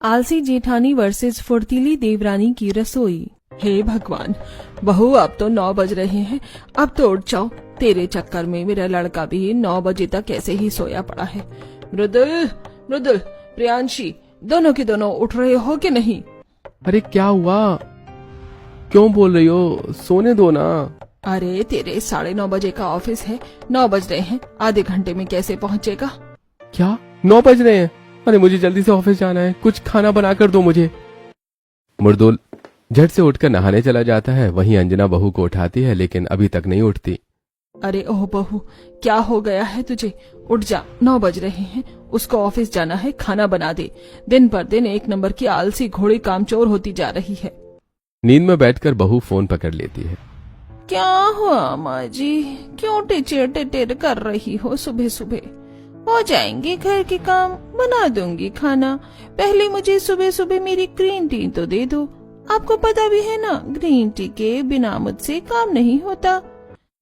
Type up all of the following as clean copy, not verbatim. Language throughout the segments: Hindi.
आलसी जेठानी वर्सेस फुर्तीली देवरानी की रसोई। हे भगवान, बहू अब तो 9 बज रहे हैं, अब तो उठ जाओ। तेरे चक्कर में मेरा लड़का भी 9 बजे तक ऐसे ही सोया पड़ा है। मृदुल, मृदुल, प्रियांशी, दोनों के दोनों उठ रहे हो कि नहीं? अरे क्या हुआ, क्यों बोल रही हो? सोने दो ना। अरे तेरे 9:30 बजे का ऑफिस है, 9 बज रहे हैं, आधे घंटे में कैसे पहुँचेगा? क्या 9 बज रहे हैं? अरे मुझे जल्दी से ऑफिस जाना है, कुछ खाना बना कर दो मुझे। मृदुल झट से उठकर नहाने चला जाता है। वहीं अंजना बहू को उठाती है लेकिन अभी तक नहीं उठती। अरे ओह बहू, क्या हो गया है तुझे? उठ जा, 9 बज रहे हैं, उसको ऑफिस जाना है, खाना बना दे। दिन पर दिन 1 नंबर की आलसी घोड़ी कामचोर होती जा रही है। नींद में बैठकर बहू फोन पकड़ लेती है। क्या हुआ माँ जी, क्यों टिचर टिटर कर रही हो सुबह सुबह? हो जाएंगे घर के काम, बना दूंगी खाना। पहले मुझे सुबह सुबह मेरी ग्रीन टी तो दे दो। आपको पता भी है ना, ग्रीन टी के बिना मुझसे काम नहीं होता।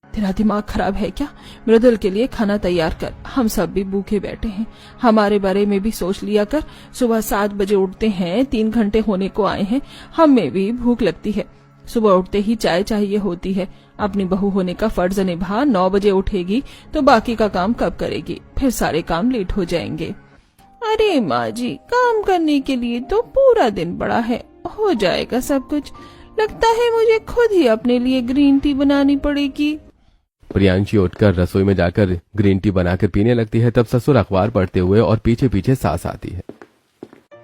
तेरा दिमाग खराब है क्या? मृदुल के लिए खाना तैयार कर, हम सब भी भूखे बैठे हैं। हमारे बारे में भी सोच लिया कर। सुबह 7 बजे उठते हैं, 3 घंटे होने को आए हैं, हमें भी भूख लगती है। सुबह उठते ही चाय चाहिए होती है। अपनी बहू होने का फर्ज निभा। 9 बजे उठेगी तो बाकी का काम कब करेगी? फिर सारे काम लेट हो जाएंगे। अरे माँ जी, काम करने के लिए तो पूरा दिन बड़ा है, हो जाएगा सब कुछ। लगता है मुझे खुद ही अपने लिए ग्रीन टी बनानी पड़ेगी। प्रियांशी उठकर रसोई में जाकर ग्रीन टी बनाकर पीने लगती है। तब ससुर अखबार पढ़ते हुए और पीछे पीछे सास आती है।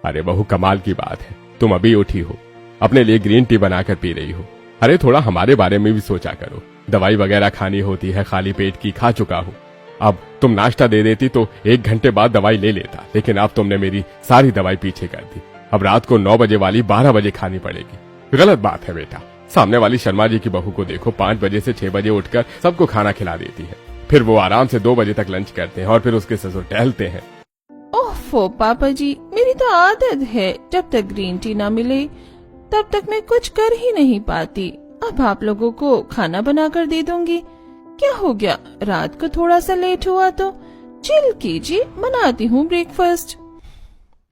अरे बहू, कमाल की बात है, तुम अभी उठी हो, अपने लिए ग्रीन टी बनाकर पी रही हो। अरे थोड़ा हमारे बारे में भी सोचा करो। दवाई वगैरह खानी होती है, खाली पेट की खा चुका हूँ। अब तुम नाश्ता दे देती तो 1 घंटे बाद दवाई ले लेता, लेकिन अब तुमने मेरी सारी दवाई पीछे कर दी। अब रात को 9 बजे वाली 12 बजे खानी पड़ेगी। गलत बात है बेटा। सामने वाली शर्मा जी की बहू को देखो, 5 बजे से 6 बजे उठकर सबको खाना खिला देती है। फिर वो आराम से 2 बजे तक लंच करते हैं और फिर उसके ससुर टहलते हैं। ओफो पापा जी, मेरी तो आदत है, जब तक ग्रीन टी ना मिले तब तक मैं कुछ कर ही नहीं पाती। अब आप लोगों को खाना बनाकर दे दूंगी। क्या हो गया, रात को थोड़ा सा लेट हुआ तो चिल कीजिए, बनाती हूँ ब्रेकफास्ट।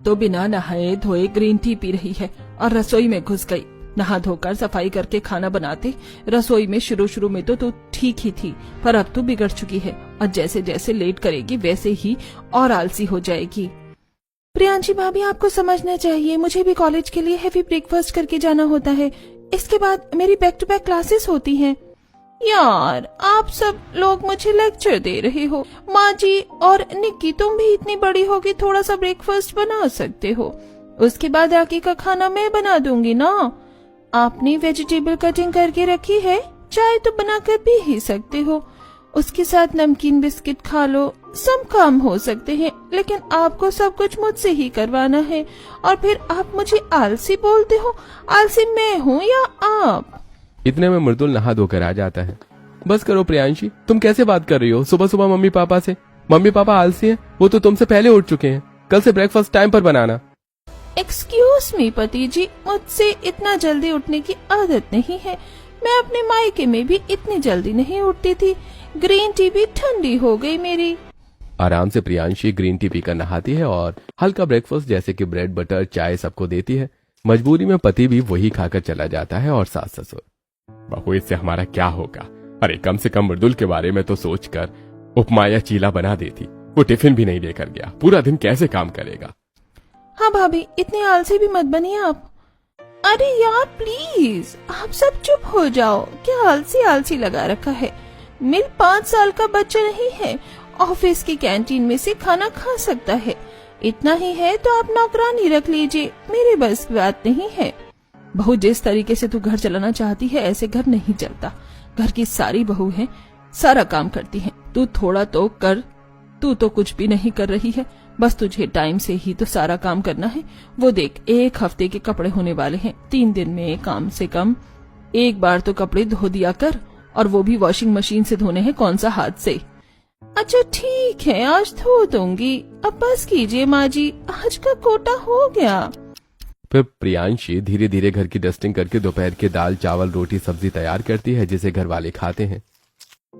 तो बिना नहाए धोए ग्रीन टी पी रही है और रसोई में घुस गई। नहा धोकर सफाई करके खाना बनाते। रसोई में शुरू में तो तू ठीक ही थी, पर अब तू बिगड़ चुकी है और जैसे जैसे लेट करेगी वैसे ही और आलसी हो जाएगी। प्रियांशी भाभी, आपको समझना चाहिए, मुझे भी कॉलेज के लिए हेवी ब्रेकफास्ट करके जाना होता है। इसके बाद मेरी बैक टू बैक क्लासेस होती हैं। यार, आप सब लोग मुझे लेक्चर दे रहे हो। माँ जी और निक्की, तुम भी इतनी बड़ी हो कि थोड़ा सा ब्रेकफास्ट बना सकते हो। उसके बाद आगे का खाना मैं बना दूंगी ना। आपने वेजिटेबल कटिंग करके रखी है, चाय तो बनाकर पी ही सकते हो। उसके साथ नमकीन बिस्किट खा लो, सब काम हो सकते हैं। लेकिन आपको सब कुछ मुझसे ही करवाना है और फिर आप मुझे आलसी बोलते हो। आलसी मैं हूँ या आप? इतने में मृदुल नहा धोकर आ जाता है। बस करो प्रियांशी, तुम कैसे बात कर रही हो सुबह सुबह मम्मी पापा से? मम्मी पापा आलसी हैं, वो तो तुमसे पहले उठ चुके हैं। कल से ब्रेकफास्ट टाइम पर बनाना। एक्सक्यूज मी पति जी, मुझसे इतना जल्दी उठने की आदत नहीं है। मैं अपने मायके में भी इतनी जल्दी नहीं उठती थी। ग्रीन टी भी ठंडी हो गई मेरी। आराम से प्रियांशी ग्रीन टी पीकर नहाती है और हल्का ब्रेकफास्ट जैसे कि ब्रेड बटर चाय सबको देती है। मजबूरी में पति भी वही खाकर चला जाता है और सास ससुर। बहू, इससे हमारा क्या होगा? अरे कम से कम मृदुल के बारे में तो सोचकर उपमा या चीला बना देती। वो टिफिन भी नहीं लेकर गया, पूरा दिन कैसे काम करेगा? हाँ भाभी, इतनी आलसी भी मत बनिए आप। अरे यार प्लीज, आप सब चुप हो जाओ। क्या आलसी आलसी लगा रखा है? मेरे 5 साल का बच्चा नहीं है, ऑफिस की कैंटीन में से खाना खा सकता है। इतना ही है तो आप नौकरानी रख लीजिए, मेरे बस की बात नहीं है। बहू, जिस तरीके से तू घर चलाना चाहती है ऐसे घर नहीं चलता। घर की सारी बहू हैं, सारा काम करती हैं, तू थोड़ा तो कर। तू तो कुछ भी नहीं कर रही है, बस तुझे टाइम से ही तो सारा काम करना है। वो देख, 1 हफ्ते के कपड़े होने वाले हैं, 3 दिन में कम से कम 1 बार तो कपड़े धो दिया कर, और वो भी वॉशिंग मशीन से धोने हैं, कौन सा हाथ से। अच्छा ठीक है, आज धो दूंगी। अब बस कीजिए माँ जी, आज का कोटा हो गया। फिर प्रियांशी धीरे धीरे घर की डस्टिंग करके दोपहर के दाल चावल रोटी सब्जी तैयार करती है जिसे घर वाले खाते हैं।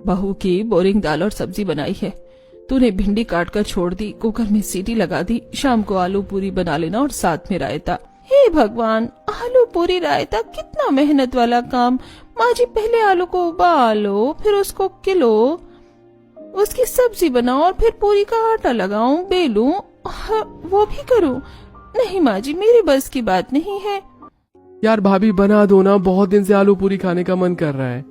बहू की बोरिंग दाल और सब्जी बनाई है, तूने भिंडी काट कर छोड़ दी, कुकर में सीटी लगा दी, शाम को आलू पूरी बना लेना और साथ में रायता। हे भगवान, आलू पूरी रायता कितना मेहनत वाला काम। माँ जी पहले आलू को उबालो, फिर उसको किलो, उसकी सब्जी बनाओ और फिर पूरी का आटा लगाऊं, बेलूं, वो भी करूं। नहीं माँ जी, मेरे बस की बात नहीं है। यार भाभी बना दो ना, बहुत दिन से आलू पूरी खाने का मन कर रहा है।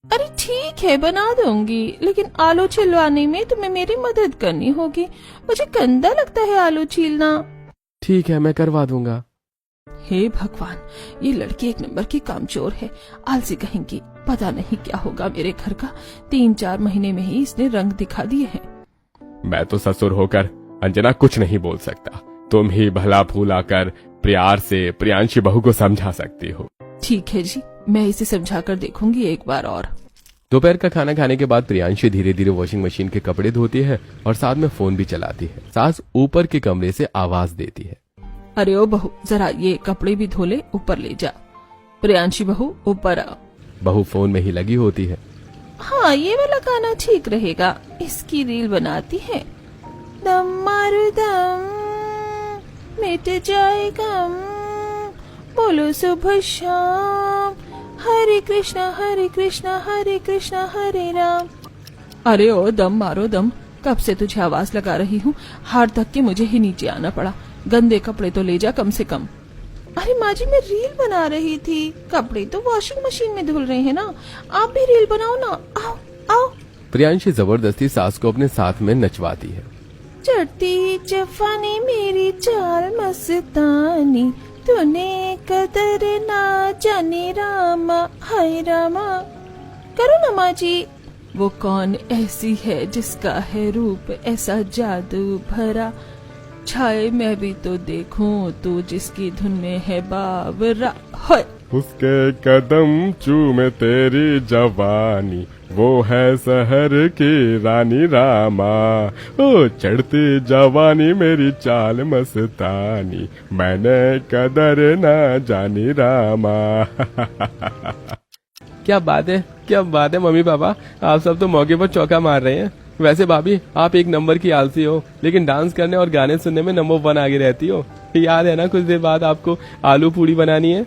अरे ठीक है, बना दूंगी, लेकिन आलू छिलवाने में तुम्हें मेरी मदद करनी होगी। मुझे गंदा लगता है आलू छीलना। ठीक है, मैं करवा दूंगा। हे भगवान, ये लड़की एक नंबर की कामचोर है, आलसी कहेंगी। पता नहीं क्या होगा मेरे घर का। 3-4 महीने में ही इसने रंग दिखा दिए हैं। मैं तो ससुर होकर अंजना कुछ नहीं बोल सकता। तुम ही भला फूला कर प्यार से प्रियांशी बहू को समझा सकती हो। ठीक है जी, मैं इसे समझा कर देखूंगी एक बार और। दोपहर का खाना खाने के बाद प्रियांशी धीरे धीरे वॉशिंग मशीन के कपड़े धोती है और साथ में फोन भी चलाती है। सास ऊपर के कमरे से आवाज देती है, अरे ओ बहू, जरा ये कपड़े भी धो ले, ऊपर ले जा। प्रियांशी बहू ऊपर आ। बहू फोन में ही लगी होती है। हाँ, ये वाला गाना ठीक रहेगा, इसकी रील बनाती है। दम मारू दम, मिट जाए गम, बोलो सुबह शाम, हरे कृष्णा हरे कृष्णा हरे कृष्णा हरे राम। अरे ओ दम मारो दम, कब से तुझे आवाज लगा रही हूँ, हार तक के मुझे ही नीचे आना पड़ा। गंदे कपड़े तो ले जा कम से कम। अरे माँ जी, मैं रील बना रही थी, कपड़े तो वॉशिंग मशीन में धुल रहे हैं ना, आप भी रील बनाओ ना, आओ आओ। प्रियांशी जबरदस्ती सास को अपने साथ में नचवाती है। चढ़ती जवानी मेरी चाल मस्तानी, तूने कदर ना जाने रामा, हाय रामा। करो ना माँ जी। वो कौन ऐसी है जिसका है रूप ऐसा जादू भरा, छाए मैं भी तो देखूं तू जिसकी धुन में है बावरा। हाय उसके कदम चूमे तेरी जवानी, वो है शहर की रानी रामा। ओ चढ़ती जवानी मेरी चाल मस्तानी, मैंने कदर ना जानी रामा। क्या बात है, क्या बात है मम्मी पापा, आप सब तो मौके पर चौका मार रहे हैं। वैसे भाभी, आप एक नंबर की आलसी हो, लेकिन डांस करने और गाने सुनने में नंबर 1 आगे रहती हो। याद है ना, कुछ देर बाद आपको आलू पूरी बनानी है।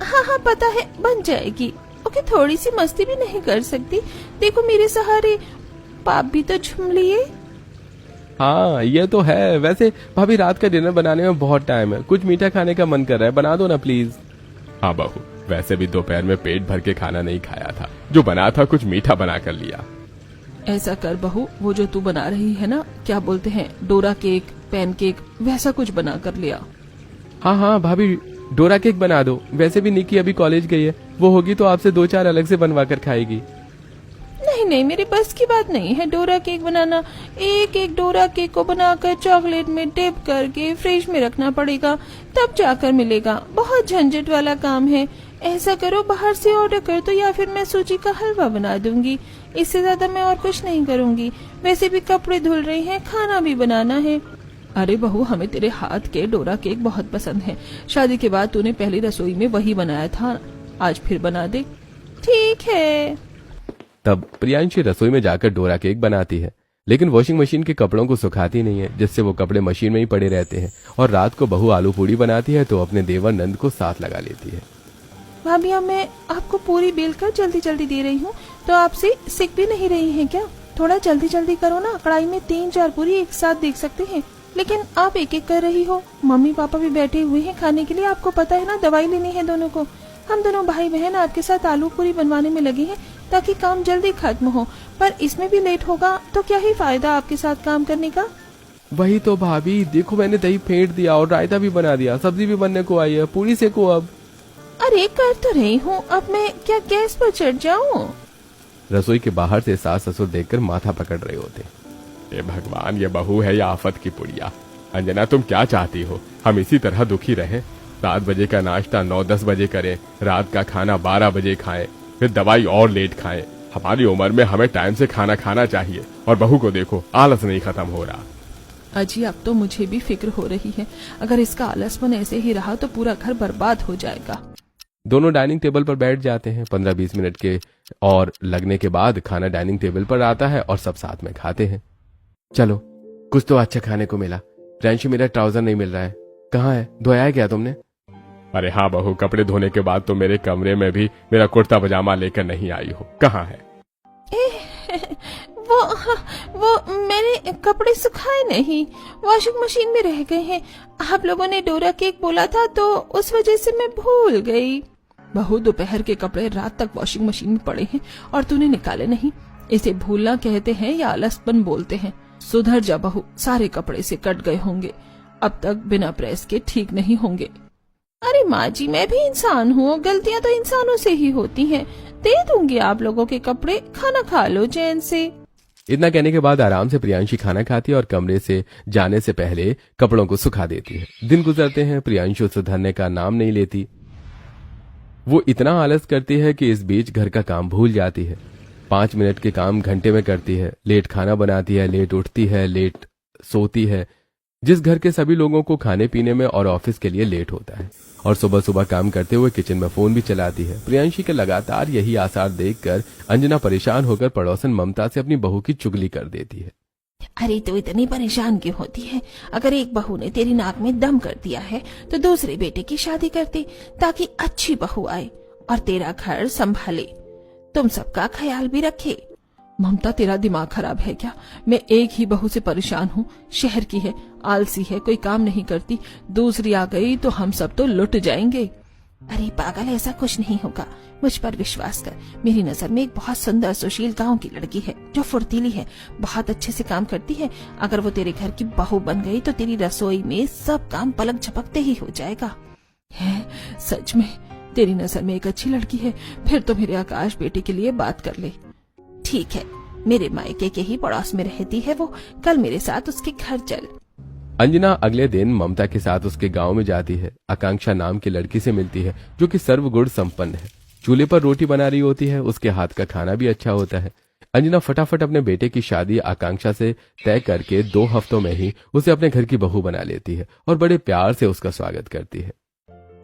हाँ हाँ पता है, बन जाएगी। ओके, थोड़ी सी मस्ती भी नहीं कर सकती? देखो मेरे सहारे पाप भी तो झूम लिए। हाँ ये तो है। वैसे भाभी, रात का डिनर बनाने में बहुत टाइम है, कुछ मीठा खाने का मन कर रहा है, बना दो ना प्लीज। हाँ बहू, वैसे भी दोपहर में पेट भर के खाना नहीं खाया था, जो बना था कुछ मीठा बना कर लिया। ऐसा कर बहू, वो जो तू बना रही है ना, क्या बोलते हैं, डोरा केक, पैन केक, वैसा कुछ बना कर लिया। हाँ हाँ भाभी, डोरा केक बना दो। वैसे भी निकी अभी कॉलेज गई है, वो होगी तो आपसे 2-4 अलग से बनवा कर खाएगी। नहीं नहीं, मेरे बस की बात नहीं है डोरा केक बनाना। एक एक डोरा केक को बनाकर चॉकलेट में डिप करके फ्रिज में रखना पड़ेगा, तब जाकर मिलेगा। बहुत झंझट वाला काम है। ऐसा करो, बाहर से ऑर्डर कर दो, या फिर मैं सूजी का हलवा बना दूंगी। इससे ज्यादा मैं और कुछ नहीं करूंगी। वैसे भी कपड़े धुल रहे हैं, खाना भी बनाना है। अरे बहू, हमें तेरे हाथ के डोरा केक बहुत पसंद है। शादी के बाद तूने पहली रसोई में वही बनाया था, आज फिर बना दे। ठीक है। तब प्रियांशी रसोई में जाकर डोरा केक बनाती है, लेकिन वॉशिंग मशीन के कपड़ों को सुखाती नहीं है, जिससे वो कपड़े मशीन में ही पड़े रहते हैं। और रात को बहू आलू पूड़ी बनाती है तो अपने देवर नंद को साथ लगा लेती है। भाभी, अब मैं आपको पूरी बेल कर जल्दी जल्दी दे रही हूँ, तो आपसे सीख भी नहीं रही हैं क्या? थोड़ा जल्दी जल्दी करो ना, कढ़ाई में 3-4 पूरी एक साथ देख सकते हैं, लेकिन आप एक एक कर रही हो। मम्मी पापा भी बैठे हुए हैं खाने के लिए, आपको पता है ना, दवाई लेनी है दोनों को। हम दोनों भाई बहन आपके साथ आलू पूरी बनवाने में लगे हैं ताकि काम जल्दी खत्म हो, पर इसमें भी लेट होगा तो क्या ही फायदा आपके साथ काम करने का। वही तो भाभी, देखो मैंने दही फेंट दिया और रायता भी बना दिया, सब्जी भी बनने को आई है, पूरी सेको अब। अरे कर तो रही हूँ, अब मैं क्या गैस पर चढ़ जाऊँ? रसोई के बाहर से सास ससुर देखकर माथा पकड़ रहे होते। ये भगवान, ये बहू है या आफत की पुड़िया। अंजना, तुम क्या चाहती हो? हम इसी तरह दुखी रहें? 7 बजे का नाश्ता 9-10 बजे करें, रात का खाना 12 बजे खाएं, फिर दवाई और लेट खाएं। हमारी उम्र में हमें टाइम से खाना खाना चाहिए। और बहू को देखो, आलस नहीं खत्म हो रहा। अजी, अब तो मुझे भी फिक्र हो रही है, अगर इसका आलसपन ऐसे ही रहा तो पूरा घर बर्बाद हो जाएगा। दोनों डाइनिंग टेबल पर बैठ जाते हैं। 15-20 मिनट के और लगने के बाद खाना डाइनिंग टेबल पर आता है और सब साथ में खाते हैं। चलो, कुछ तो अच्छा खाने को मिला। प्रियांशी, मेरा ट्राउजर नहीं मिल रहा है, कहाँ है? धोया है क्या तुमने? अरे हाँ बहू, कपड़े धोने के बाद तो मेरे कमरे में भी मेरा कुर्ता पजामा लेकर नहीं आई हो, कहाँ है? वो मैंने कपड़े सुखाए नहीं, वॉशिंग मशीन में रह गए हैं। आप लोगों ने डोरा केक बोला था तो उस वजह से मैं भूल गई। बहू, दोपहर के कपड़े रात तक वॉशिंग मशीन में पड़े हैं और तूने निकाले नहीं। इसे भूलना कहते हैं या आलसपन बोलते हैं। सुधर जा बहू, सारे कपड़े से कट गए होंगे, अब तक बिना प्रेस के ठीक नहीं होंगे। अरे माँ जी, मैं भी इंसान हूँ, गलतियाँ तो इंसानों से ही होती हैं। दे दूंगी आप लोगों के कपड़े, खाना खा लो चैन से। इतना कहने के बाद आराम से प्रियांशी खाना खाती है और कमरे से जाने से पहले कपड़ों को सुखा देती है। दिन गुजरते हैं, प्रियांशु सुधरने का नाम नहीं लेती। वो इतना आलस करती है कि इस बीच घर का काम भूल जाती है। 5 मिनट के काम घंटे में करती है। लेट खाना बनाती है, लेट उठती है, लेट सोती है, जिस घर के सभी लोगों को खाने पीने में और ऑफिस के लिए लेट होता है। और सुबह सुबह काम करते हुए किचन में फोन भी चलाती है। प्रियांशी के लगातार यही आसार देखकर अंजना परेशान होकर पड़ोसन ममता से अपनी बहू की चुगली कर देती है। अरे तो इतनी परेशान क्यों होती है? अगर एक बहू ने तेरी नाक में दम कर दिया है तो दूसरे बेटे की शादी कर दे, ताकि अच्छी बहू आए और तेरा घर संभाले, तुम सबका ख्याल भी रखे। ममता, तेरा दिमाग खराब है क्या? मैं एक ही बहू से परेशान हूँ, शहर की है, आलसी है, कोई काम नहीं करती। दूसरी आ गई तो हम सब तो लुट जाएंगे। अरे पागल, ऐसा कुछ नहीं होगा, मुझ पर विश्वास कर। मेरी नजर में एक बहुत सुंदर सुशील गांव की लड़की है जो फुर्तीली है, बहुत अच्छे से काम करती है। अगर वो तेरे घर की बहू बन गई तो तेरी रसोई में सब काम पलक झपकते ही हो जाएगा। है सच में तेरी नजर में एक अच्छी लड़की है? फिर तो मेरे आकाश बेटे के लिए बात कर ले। ठीक है, मेरे मायके के ही पड़ोस में रहती है वो, कल मेरे साथ उसके घर चल। अंजना अगले दिन ममता के साथ उसके गांव में जाती है। आकांक्षा नाम की लड़की से मिलती है जो कि सर्वगुण संपन्न है। चूल्हे पर रोटी बना रही होती है, उसके हाथ का खाना भी अच्छा होता है। अंजना फटाफट अपने बेटे की शादी आकांक्षा से तय करके 2 हफ्तों में ही उसे अपने घर की बहू बना लेती है और बड़े प्यार से उसका स्वागत करती है।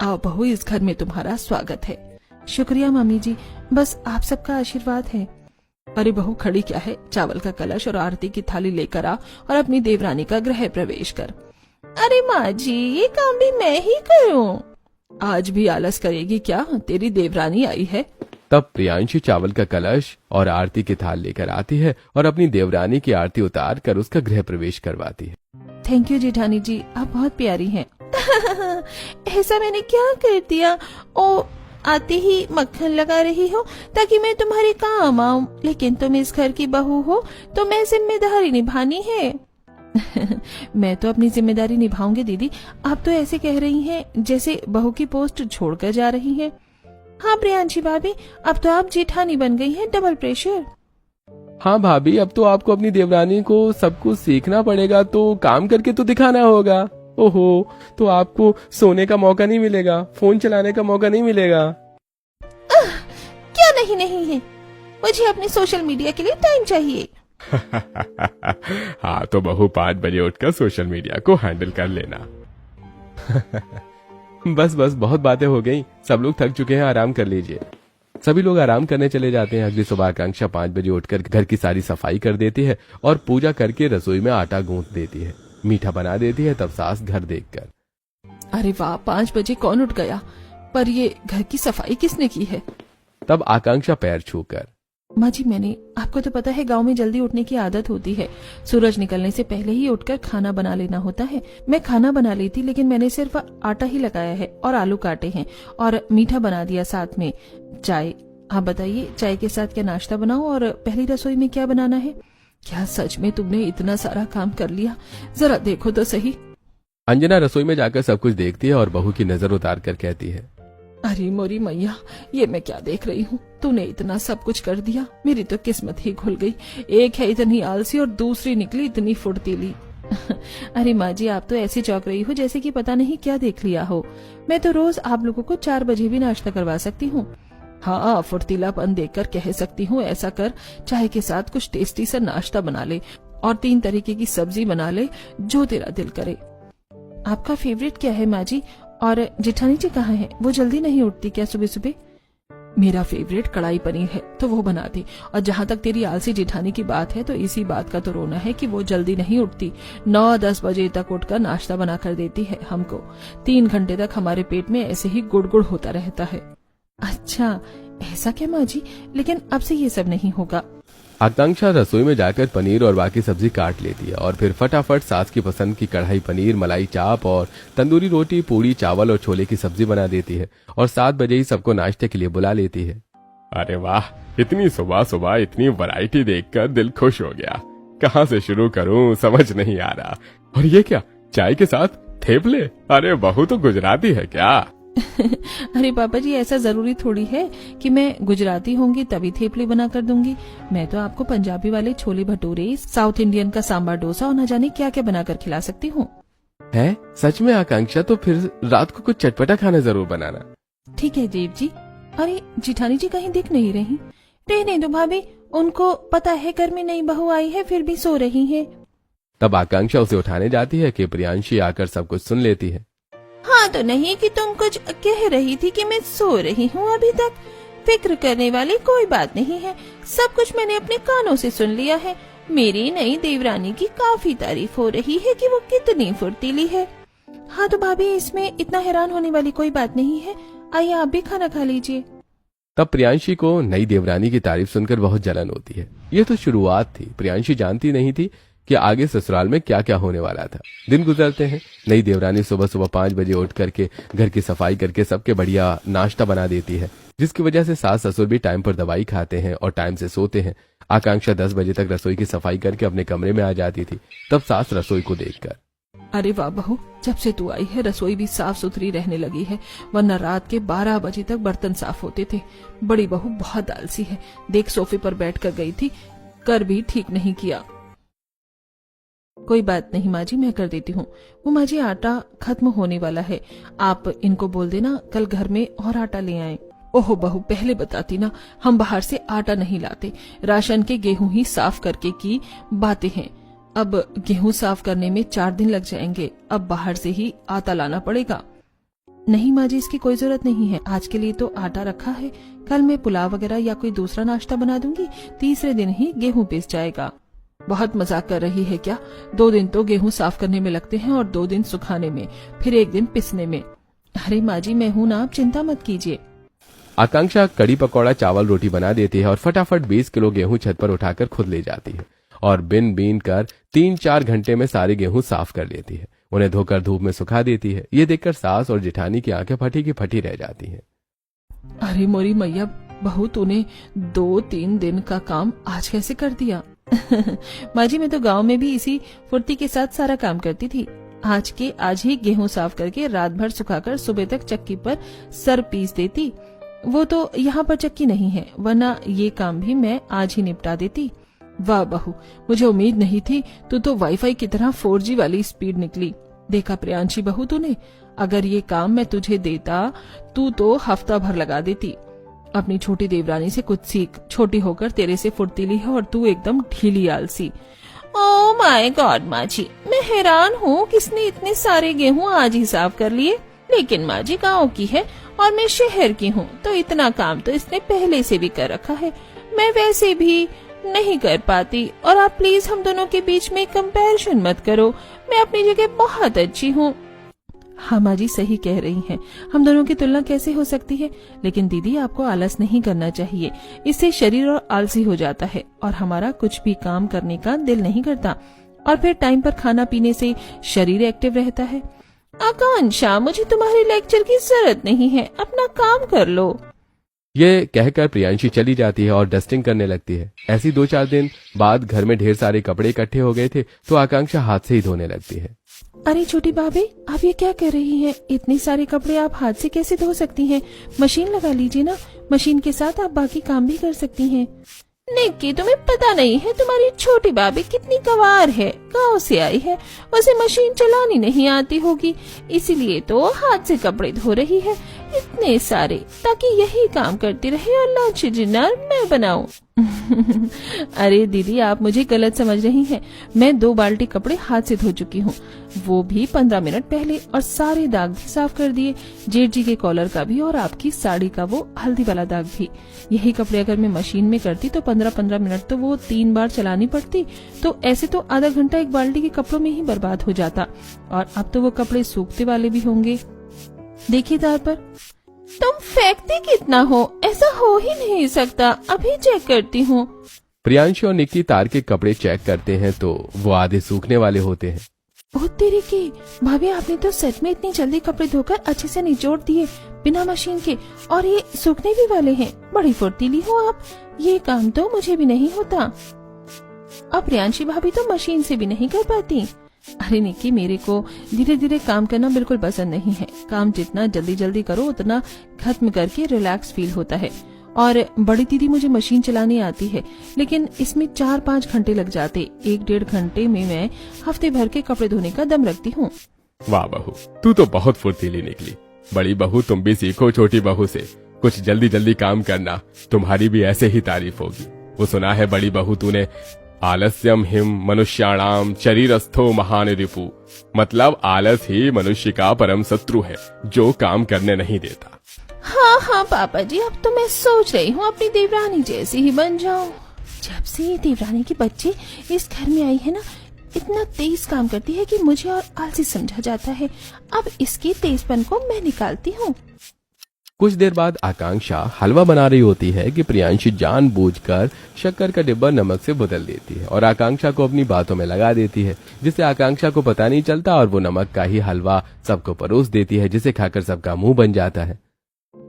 आओ बहू, इस घर में तुम्हारा स्वागत है। शुक्रिया मम्मी जी, बस आप सबका आशीर्वाद है। अरे बहू, खड़ी क्या है? चावल का कलश और आरती की थाली लेकर आ और अपनी देवरानी का गृह प्रवेश कर। अरे माँ जी, ये काम भी मैं ही करूं? आज भी आलस करेगी क्या? तेरी देवरानी आई है। तब प्रियांशी चावल का कलश और आरती की थाल लेकर आती है और अपनी देवरानी की आरती उतार कर उसका गृह प्रवेश करवाती है। थैंक यू जेठानी जी, आप बहुत प्यारी हैं। ऐसा मैंने क्या कर दिया? ओ, आते ही मक्खन लगा रही हो ताकि मैं तुम्हारे काम आऊं, लेकिन तुम इस घर की बहू हो तो मैं जिम्मेदारी निभानी है। मैं तो अपनी जिम्मेदारी निभाऊंगी दीदी, आप तो ऐसे कह रही हैं जैसे बहू की पोस्ट छोड़कर जा रही हैं। हाँ प्रियांशी भाभी, अब तो आप जेठानी बन गई हैं, डबल प्रेशर। हाँ भाभी, अब तो आपको अपनी देवरानी को सब कुछ सीखना पड़ेगा, तो काम करके तो दिखाना होगा। ओहो, तो आपको सोने का मौका नहीं मिलेगा, फोन चलाने का मौका नहीं मिलेगा। क्या नहीं नहीं है, मुझे अपने सोशल मीडिया के लिए टाइम चाहिए। हाँ तो बहू 5 बजे उठकर सोशल मीडिया को हैंडल कर लेना। बस बस, बहुत बातें हो गई, सब लोग थक चुके हैं, आराम कर लीजिए। सभी लोग आराम करने चले जाते हैं। अगली सुबह आकांक्षा 5 बजे उठकर घर की सारी सफाई कर देती है और पूजा करके रसोई में आटा गूंथ देती है, मीठा बना देती है। तब सास घर देखकर, अरे वाह, 5 बजे कौन उठ गया? पर ये घर की सफाई किसने की है? तब आकांक्षा पैर छूकर, माँ जी मैंने, आपको तो पता है गांव में जल्दी उठने की आदत होती है, सूरज निकलने से पहले ही उठकर खाना बना लेना होता है। मैं खाना बना ली थी, लेकिन मैंने सिर्फ आटा ही लगाया है और आलू काटे हैं और मीठा बना दिया, साथ में चाय। आप बताइए, चाय के साथ क्या नाश्ता बनाऊं और पहली रसोई में क्या बनाना है? क्या सच में तुमने इतना सारा काम कर लिया? जरा देखो तो सही। अंजना रसोई में जाकर सब कुछ देखती है और बहू की नजर उतार कर कहती है, अरे मोरी मैया, ये मैं क्या देख रही हूँ? तूने इतना सब कुछ कर दिया, मेरी तो किस्मत ही खुल गई। एक है इतनी आलसी और दूसरी निकली इतनी फुर्तीली। अरे माँ जी, आप तो ऐसे चौंक रही हो जैसे कि पता नहीं क्या देख लिया हो। मैं तो रोज आप लोगों को 4 बजे भी नाश्ता करवा सकती हूँ। हाँ, फुर्तीलापन देखकर कह सकती हूँ, ऐसा कर, चाय के साथ कुछ टेस्टी सा नाश्ता बना ले और 3 तरीके की सब्जी बना ले, जो तेरा दिल करे। आपका फेवरेट क्या है माँ जी? और जेठानी जी कहाँ है? वो जल्दी नहीं उठती क्या सुबह सुबह? मेरा फेवरेट कढ़ाई पनीर है तो वो बना दे। और जहाँ तक तेरी आलसी जेठानी की बात है तो इसी बात का तो रोना है कि वो जल्दी नहीं उठती। 9-10 बजे तक उठकर नाश्ता बना कर देती है हमको। 3 घंटे तक हमारे पेट में ऐसे ही गुड़ होता रहता है। अच्छा ऐसा क्या माँ जी, लेकिन अब से ये सब नहीं होगा। आकांक्षा रसोई में जाकर पनीर और बाकी सब्जी काट लेती है और फिर फटाफट सास की पसंद की कढ़ाई पनीर, मलाई चाप और तंदूरी रोटी, पूड़ी, चावल और छोले की सब्जी बना देती है और 7 बजे ही सबको नाश्ते के लिए बुला लेती है। अरे वाह, इतनी सुबह सुबह इतनी वैरायटी देखकर दिल खुश हो गया। कहाँ से शुरू करूं समझ नहीं आ रहा। और ये क्या, चाय के साथ थेपले? अरे बहू तो गुजराती है क्या? अरे पापा जी, ऐसा जरूरी थोड़ी है कि मैं गुजराती होंगी तभी थेपले बना कर दूंगी। मैं तो आपको पंजाबी वाले छोले भटूरे, साउथ इंडियन का सांबर डोसा और न जाने क्या क्या बनाकर खिला सकती हूँ। है सच में आकांक्षा? तो फिर रात को कुछ चटपटा खाना जरूर बनाना। ठीक है देव जी। अरे जिठानी जी कहीं दिख नहीं रही। रहने दो भाभी, उनको पता है घर में नई बहू आई है फिर भी सो रही है। तब आकांक्षा उसे उठाने जाती है कि प्रियांशी आकर सब कुछ सुन लेती है। हाँ तो नहीं कि तुम कुछ कह रही थी कि मैं सो रही हूँ अभी तक। फिक्र करने वाली कोई बात नहीं है, सब कुछ मैंने अपने कानों से सुन लिया है। मेरी नई देवरानी की काफी तारीफ हो रही है कि वो कितनी फुर्तीली है। हाँ तो भाभी, इसमें इतना हैरान होने वाली कोई बात नहीं है। आइए आप भी खाना खा लीजिए। तब प्रियांशी को नई देवरानी की तारीफ सुनकर बहुत जलन होती है। ये तो शुरुआत थी, प्रियांशी जानती नहीं थी कि आगे ससुराल में क्या क्या होने वाला था। दिन गुजरते हैं। नई देवरानी सुबह सुबह 5 बजे उठ करके घर की सफाई करके सबके बढ़िया नाश्ता बना देती है, जिसकी वजह से सास ससुर भी टाइम पर दवाई खाते हैं और टाइम से सोते हैं। आकांक्षा 10 बजे तक रसोई की सफाई करके अपने कमरे में आ जाती थी। तब सास रसोई को देखकर, अरे वाह बहू, जब से तू आई है रसोई भी साफ सुथरी रहने लगी है, वरना रात के 12 बजे तक बर्तन साफ होते थे। बड़ी बहू बहुत आलसी है। देख सोफे पर बैठ कर गई थी, कर भी ठीक नहीं किया। कोई बात नहीं माँ जी, मैं कर देती हूँ। वो माँ जी आटा खत्म होने वाला है, आप इनको बोल देना कल घर में और आटा ले आए। ओहो बहू, पहले बताती ना, हम बाहर से आटा नहीं लाते, राशन के गेहूं ही साफ करके की बातें हैं। अब गेहूं साफ करने में 4 दिन लग जाएंगे, अब बाहर से ही आटा लाना पड़ेगा। नहीं माँ जी, इसकी कोई जरूरत नहीं है, आज के लिए तो आटा रखा है। कल मैं पुलाव वगैरह या कोई दूसरा नाश्ता बना दूंगी, तीसरे दिन ही गेहूं पिस जाएगा। बहुत मजाक कर रही है क्या? 2 दिन तो गेहूं साफ करने में लगते हैं और 2 दिन सुखाने में, फिर 1 दिन पिसने में। अरे माँ जी मैं हूँ ना, आप चिंता मत कीजिए। आकांक्षा कड़ी पकौड़ा, चावल, रोटी बना देती है और फटाफट 20 किलो गेहूं छत पर उठाकर खुद ले जाती है और बीन कर 3-4 घंटे में सारे गेहूं साफ कर लेती है। उन्हें धोकर धूप में सुखा देती है। ये देखकर सास और जेठानी की आंखें फटी की फटी रह जाती हैं। अरे मोरी मैया बहू, तूने 2-3 दिन का काम आज कैसे कर दिया? माँ जी मैं तो गांव में भी इसी फुर्ती के साथ सारा काम करती थी। आज ही गेहूं साफ करके रात भर सुखाकर सुबह तक चक्की पर सर पीस देती। वो तो यहाँ पर चक्की नहीं है, वरना ये काम भी मैं आज ही निपटा देती। वाह बहू, मुझे उम्मीद नहीं थी, तू तो वाईफाई की तरह 4G वाली स्पीड निकली। देखा प्रियांशी बहू तूने, अगर ये काम मैं तुझे देता तू तो हफ्ता भर लगा देती। अपनी छोटी देवरानी से कुछ सीख, छोटी होकर तेरे से फुर्तीली है और तू एकदम ढीली आलसी। ओह माय गॉड माँ जी, मैं हैरान हूँ किसने इतने सारे गेहूं आज ही साफ कर लिए। लेकिन माँ जी गाँव की है और मैं शहर की हूँ, तो इतना काम तो इसने पहले से भी कर रखा है, मैं वैसे भी नहीं कर पाती। और आप प्लीज हम दोनों के बीच में कंपैरिजन मत करो, मैं अपनी जगह बहुत अच्छी हूँ। हाँ माँ जी सही कह रही हैं, हम दोनों की तुलना कैसे हो सकती है। लेकिन दीदी आपको आलस नहीं करना चाहिए, इससे शरीर और आलसी हो जाता है और हमारा कुछ भी काम करने का दिल नहीं करता, और फिर टाइम पर खाना पीने से शरीर एक्टिव रहता है। आकांक्षा मुझे तुम्हारे लेक्चर की जरूरत नहीं है, अपना काम कर लो। ये कहकर प्रियांशी चली जाती है और डस्टिंग करने लगती है। ऐसी 2-4 दिन बाद घर में ढेर सारे कपड़े इकट्ठे हो गए थे तो आकांक्षा हाथ से ही धोने लगती है। अरे छोटी भाभी, आप ये क्या कर रही हैं? इतने सारे कपड़े आप हाथ से कैसे धो सकती हैं? मशीन लगा लीजिए ना, मशीन के साथ आप बाकी काम भी कर सकती हैं। निक्की तुम्हें पता नहीं है तुम्हारी छोटी भाभी कितनी गंवार है, गांव से आई है, उसे मशीन चलानी नहीं आती होगी, इसीलिए तो हाथ से कपड़े धो रही है। इतने सारे, ताकि यही काम करती रहे और लंच डिनर मैं बनाऊं। अरे दीदी, आप मुझे गलत समझ रही हैं। मैं 2 बाल्टी कपड़े हाथ से धो चुकी हूँ, वो भी 15 मिनट पहले, और सारे दाग भी साफ कर दिए, जेठ जी के कॉलर का भी और आपकी साड़ी का वो हल्दी वाला दाग भी। यही कपड़े अगर मैं मशीन में करती तो 15-15 मिनट तो वो 3 बार चलानी पड़ती, तो ऐसे तो आधा घंटा एक बाल्टी के कपड़ों में ही बर्बाद हो जाता। और अब तो वो कपड़े सूखते वाले भी होंगे। देखिए तार पर। तुम फेंकते कितना हो? ऐसा हो ही नहीं सकता, अभी चेक करती हूँ। प्रियांशी और निक्की तार के कपड़े चेक करते हैं तो वो आधे सूखने वाले होते हैं। ओ तेरी की, भाभी आपने तो सच में इतनी जल्दी कपड़े धोकर अच्छे से निचोड़ दिए बिना मशीन के, और ये सूखने भी वाले हैं। बड़ी फुर्तीली हो आप, ये काम तो मुझे भी नहीं होता। अब प्रियांशी भाभी तो मशीन से भी नहीं कर पाती। अरे निक्की, मेरे को धीरे धीरे काम करना बिल्कुल पसंद नहीं है। काम जितना जल्दी जल्दी करो उतना खत्म करके रिलैक्स फील होता है। और बड़ी दीदी मुझे मशीन चलानी आती है, लेकिन इसमें 4-5 घंटे लग जाते। 1-1.5 घंटे में मैं हफ्ते भर के कपड़े धोने का दम रखती हूँ। वाह बहू, तू तो बहुत फुर्तीली निकली। बड़ी बहू, तुम भी सीखो छोटी बहू से, कुछ जल्दी जल्दी काम करना, तुम्हारी भी ऐसे ही तारीफ होगी। वो सुना है बड़ी बहू तूने, आलस्यम हिम मनुष्याणाम शरीरस्थो महान रिपु, मतलब आलस ही मनुष्य का परम शत्रु है जो काम करने नहीं देता। हाँ हाँ पापा जी, अब तो मैं सोच रही हूँ अपनी देवरानी जैसी ही बन जाऊं। जब से ये देवरानी के बच्चे इस घर में आई है ना, इतना तेज काम करती है कि मुझे और आलसी समझा जाता है। अब इसके तेजपन को मैं निकालती हूँ। कुछ देर बाद आकांक्षा हलवा बना रही होती है कि प्रियांशी जानबूझकर शक्कर का डिब्बा नमक से बदल देती है और आकांक्षा को अपनी बातों में लगा देती है, जिससे आकांक्षा को पता नहीं चलता और वो नमक का ही हलवा सबको परोस देती है, जिसे खाकर सबका मुंह बन जाता है।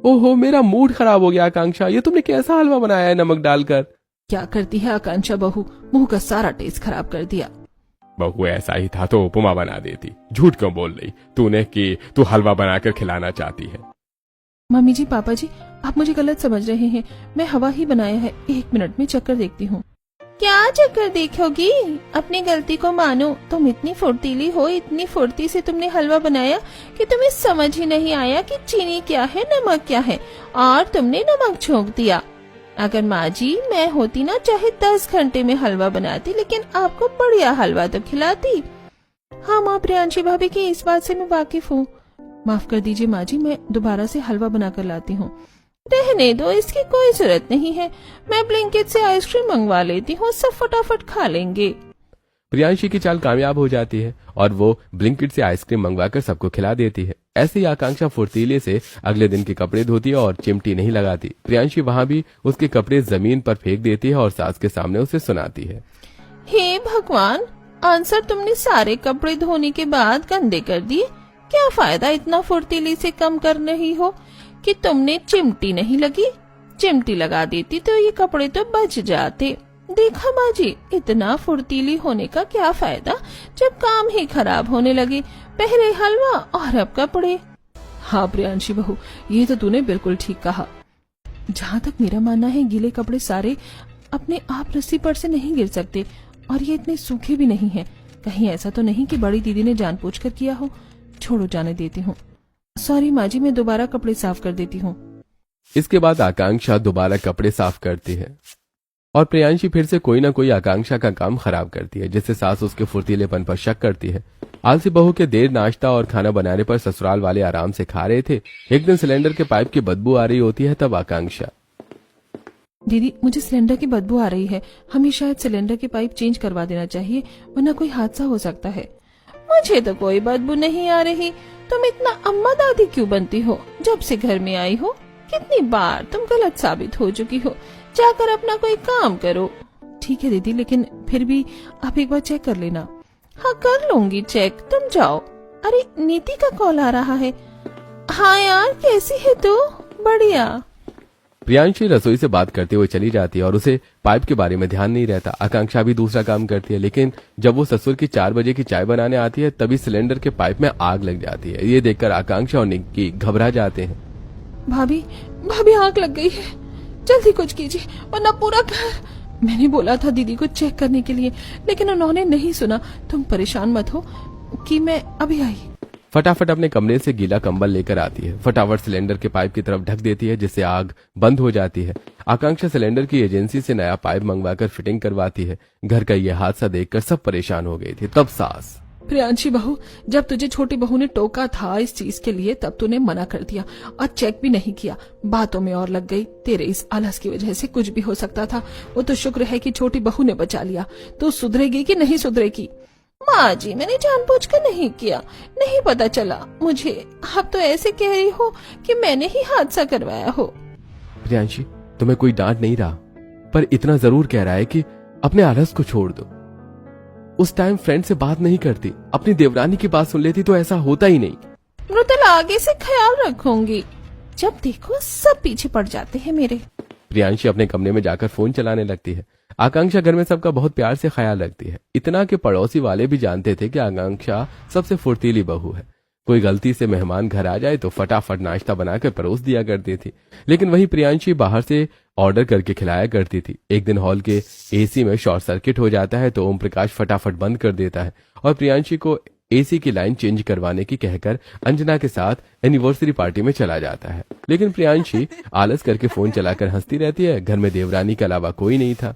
ओहो, मेरा मूड खराब हो गया आकांक्षा, ये तुमने कैसा हलवा बनाया है नमक डालकर? क्या करती है आकांक्षा बहू, मुंह का सारा टेस्ट खराब कर दिया। बहू ऐसा ही था तो उपमा बना देती, झूठ क्यों बोल रही तूने कि तू हलवा बनाकर खिलाना चाहती है। मम्मी जी, पापा जी, आप मुझे गलत समझ रहे हैं। मैं हवा ही बनाया है, 1 मिनट में चक्कर देखती हूँ। क्या चक्कर देखोगी? अपनी गलती को मानो। तुम इतनी फुर्तीली हो, इतनी फुर्ती से तुमने हलवा बनाया कि तुम्हें समझ ही नहीं आया कि चीनी क्या है, नमक क्या है, और तुमने नमक छोंक दिया। अगर माँ जी मैं होती ना, चाहे 10 घंटे में हलवा बनाती, लेकिन आपको बढ़िया हलवा तो खिलाती। हाँ माँ, प्रियांशी भाभी की इस बात से मैं वाकिफ हूँ। माफ कर दीजिए माँ जी, मैं दोबारा से हलवा बनाकर लाती हूँ। रहने दो, इसकी कोई जरूरत नहीं है। मैं ब्लिंकिट से आइसक्रीम मंगवा लेती हूँ, सब फटाफट खा लेंगे। प्रियांशी की चाल कामयाब हो जाती है और वो ब्लिंकिट से आइसक्रीम मंगवाकर सबको खिला देती है। ऐसे ही आकांक्षा फुर्तीले से अगले दिन के कपड़े धोती है और चिमटी नहीं लगाती। प्रियांशी वहाँ भी उसके कपड़े जमीन पर फेंक देती है और सास के सामने उसे सुनाती है, हे भगवान, आंसर तुमने सारे कपड़े धोने के बाद गंदे कर दिए। क्या फायदा इतना फुर्तीली से कम कर रही हो कि तुमने चिमटी नहीं लगी। चिमटी लगा देती तो ये कपड़े तो बच जाते। देखा माँ जी, इतना फुर्तीली होने का क्या फायदा जब काम ही खराब होने लगे। पहले हलवा और अब कपड़े। हाँ प्रियांशी बहू, ये तो तूने बिल्कुल ठीक कहा। जहाँ तक मेरा मानना है, गीले कपड़े सारे अपने आप रस्सी पर से नहीं गिर सकते, और ये इतने सूखे भी नहीं है। कहीं ऐसा तो नहीं कि बड़ी दीदी ने जानबूझकर किया हो। छोड़ो, जाने देती हूँ। सॉरी माँ जी, मैं दोबारा कपड़े साफ कर देती हूँ। इसके बाद आकांक्षा दोबारा कपड़े साफ करती है और प्रियांशी फिर से कोई ना कोई आकांक्षा का काम खराब करती है, जिससे सास उसके फुर्तीलेपन पर शक करती है। आलसी बहू के देर नाश्ता और खाना बनाने पर ससुराल वाले आराम से खा रहे थे। एक दिन सिलेंडर के पाइप की बदबू आ रही होती है, तब आकांक्षा, दीदी मुझे सिलेंडर की बदबू आ रही है, हमें शायद सिलेंडर की पाइप चेंज करवा देना चाहिए, वरना कोई हादसा हो सकता है। मुझे तो कोई बदबू नहीं आ रही। तुम इतना अम्मा दादी क्यों बनती हो? जब से घर में आई हो कितनी बार तुम गलत साबित हो चुकी हो। जाकर अपना कोई काम करो। ठीक है दीदी, लेकिन फिर भी आप एक बार चेक कर लेना। हाँ कर लूंगी चेक, तुम जाओ। अरे नीति का कॉल आ रहा है। हाँ यार, कैसी है तू? बढ़िया। प्रियांशी रसोई से बात करते हुए चली जाती है और उसे पाइप के बारे में ध्यान नहीं रहता। आकांक्षा भी दूसरा काम करती है, लेकिन जब वो ससुर की 4 बजे की चाय बनाने आती है, तभी सिलेंडर के पाइप में आग लग जाती है। ये देखकर आकांक्षा और निक्की घबरा जाते हैं। भाभी भाभी, आग लग गई है, जल्दी कुछ कीजिए वरना पूरा घर। मैंने बोला था दीदी को चेक करने के लिए, लेकिन उन्होंने नहीं सुना। तुम परेशान मत हो कि मैं अभी आई। फटाफट अपने कमरे से गीला कंबल लेकर आती है, फटाफट सिलेंडर के पाइप की तरफ ढक देती है जिससे आग बंद हो जाती है। आकांक्षा सिलेंडर की एजेंसी से नया पाइप मंगवाकर फिटिंग करवाती है। घर का यह हादसा देखकर सब परेशान हो गए थे। तब सास, प्रियांशी बहू, जब तुझे छोटी बहू ने टोका था इस चीज के लिए तब तूने मना कर दिया और चेक भी नहीं किया, बातों में और लग गई। तेरे इस आलस की वजह से कुछ भी हो सकता था। वो तो शुक्र है कि छोटी बहू ने बचा लिया। तू सुधरेगी कि नहीं सुधरेगी? माँ जी, मैंने जानबूझकर नहीं किया, नहीं पता चला मुझे। आप तो ऐसे कह रही हो कि मैंने ही हादसा करवाया हो। प्रियांशी, तुम्हें कोई डांट नहीं रहा, पर इतना जरूर कह रहा है कि अपने आलस को छोड़ दो। उस टाइम फ्रेंड से बात नहीं करती, अपनी देवरानी की बात सुन लेती तो ऐसा होता ही नहीं। मृदुल, आगे से ख्याल रखूंगी। जब देखो सब पीछे पड़ जाते हैं मेरे। प्रियांशी अपने कमरे में जाकर फोन चलाने लगती है। आकांक्षा घर में सबका बहुत प्यार से ख्याल रखती है, इतना कि पड़ोसी वाले भी जानते थे कि आकांक्षा सबसे फुर्तीली बहू है। कोई गलती से मेहमान घर आ जाए तो फटाफट नाश्ता बनाकर परोस दिया करती थी, लेकिन वही प्रियांशी बाहर से ऑर्डर करके खिलाया करती थी। एक दिन हॉल के एसी में शॉर्ट सर्किट हो जाता है तो ओम प्रकाश फटाफट बंद कर देता है और प्रियांशी को एसी की लाइन चेंज करवाने की कहकर अंजना के साथ एनिवर्सरी पार्टी में चला जाता है। लेकिन प्रियांशी आलस करके फोन चलाकर हंसती रहती है। घर में देवरानी के अलावा कोई नहीं था।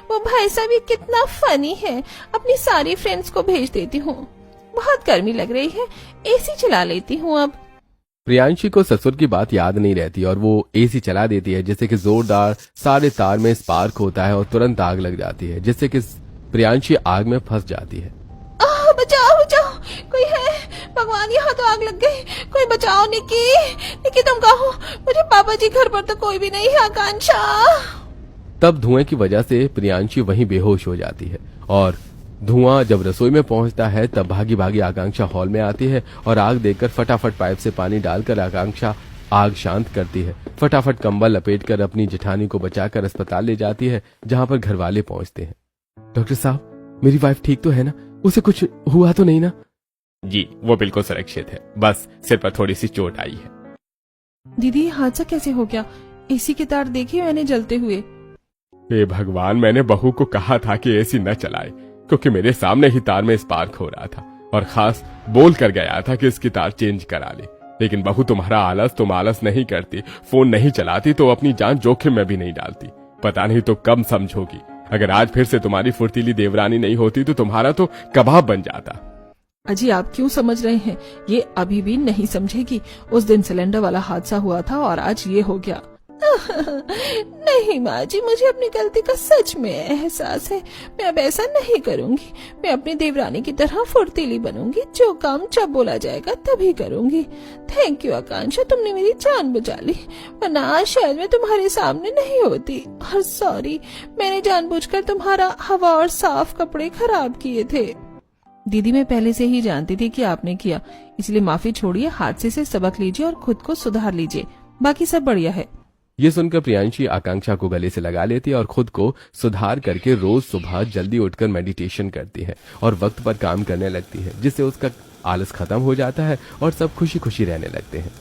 वो भाई साहब ये कितना फनी है। अपनी सारी फ्रेंड्स को भेज देती हूँ। बहुत गर्मी लग रही है, एसी चला लेती हूँ अब। प्रियांशी को ससुर की बात याद नहीं रहती और वो एसी चला देती है, जिससे कि जोरदार सारे तार में स्पार्क होता है और तुरंत आग लग जाती है, जिससे कि प्रियांशी आग में फंस जाती है। बचाओ बचाओ, कोई है? भगवान, यहाँ तो आग लग गई। कोई बचाओ। निकी, निकी तुम कहो, मुझे पापा जी घर पर तो कोई भी नहीं है। आकांक्षा। तब धुएं की वजह से प्रियांशी वहीं बेहोश हो जाती है और धुआं जब रसोई में पहुंचता है तब भागी भागी आकांक्षा हॉल में आती है और आग देखकर फटाफट पाइप से पानी डालकर आकांक्षा आग शांत करती है। फटाफट कंबल लपेटकर अपनी जेठानी को बचाकर अस्पताल ले जाती है, जहां पर घर वाले पहुंचते हैं। डॉक्टर साहब, मेरी वाइफ ठीक तो है ना? उसे कुछ हुआ तो नहीं ना? जी, वो बिल्कुल सुरक्षित है, बस सिर पर थोड़ी सी चोट आई है। दीदी, हादसा कैसे हो गया? एसी के तार देखे मैंने जलते हुए। हे भगवान, मैंने बहू को कहा था कि एसी न चलाए, क्योंकि मेरे सामने ही तार में स्पार्क हो रहा था और खास बोल कर गया था कि इसकी तार चेंज करा ले। लेकिन बहू, तुम्हारा आलस, तुम आलस नहीं करती, फोन नहीं चलाती तो अपनी जान जोखिम में भी नहीं डालती। पता नहीं तो कब समझोगी। अगर आज फिर से तुम्हारी फुर्तीली देवरानी नहीं होती तो तुम्हारा तो कबाब बन जाता। अजी, आप क्यों समझ रहे हैं? ये अभी भी नहीं समझेगी। उस दिन सिलेंडर वाला हादसा हुआ था और आज ये हो गया। नहीं माँ जी, मुझे अपनी गलती का सच में एहसास है। मैं अब ऐसा नहीं करूंगी। मैं अपनी देवरानी की तरह फुर्तीली बनूंगी। जो काम जब बोला जाएगा तभी करूंगी। थैंक यू आकांक्षा, तुमने मेरी जान बचा ली, वरना आज शायद मैं तुम्हारे सामने नहीं होती। और सॉरी, मैंने जानबूझकर तुम्हारा हवा और साफ कपड़े खराब किए थे। दीदी, मैं पहले से ही जानती थी कि आपने किया, इसलिए माफी छोड़िए, हादसे से सबक लीजिए और खुद को सुधार लीजिए। बाकी सब बढ़िया है। ये सुनकर प्रियांशी आकांक्षा को गले से लगा लेती है और खुद को सुधार करके रोज सुबह जल्दी उठकर मेडिटेशन करती है और वक्त पर काम करने लगती है, जिससे उसका आलस खत्म हो जाता है और सब खुशी खुशी रहने लगते हैं।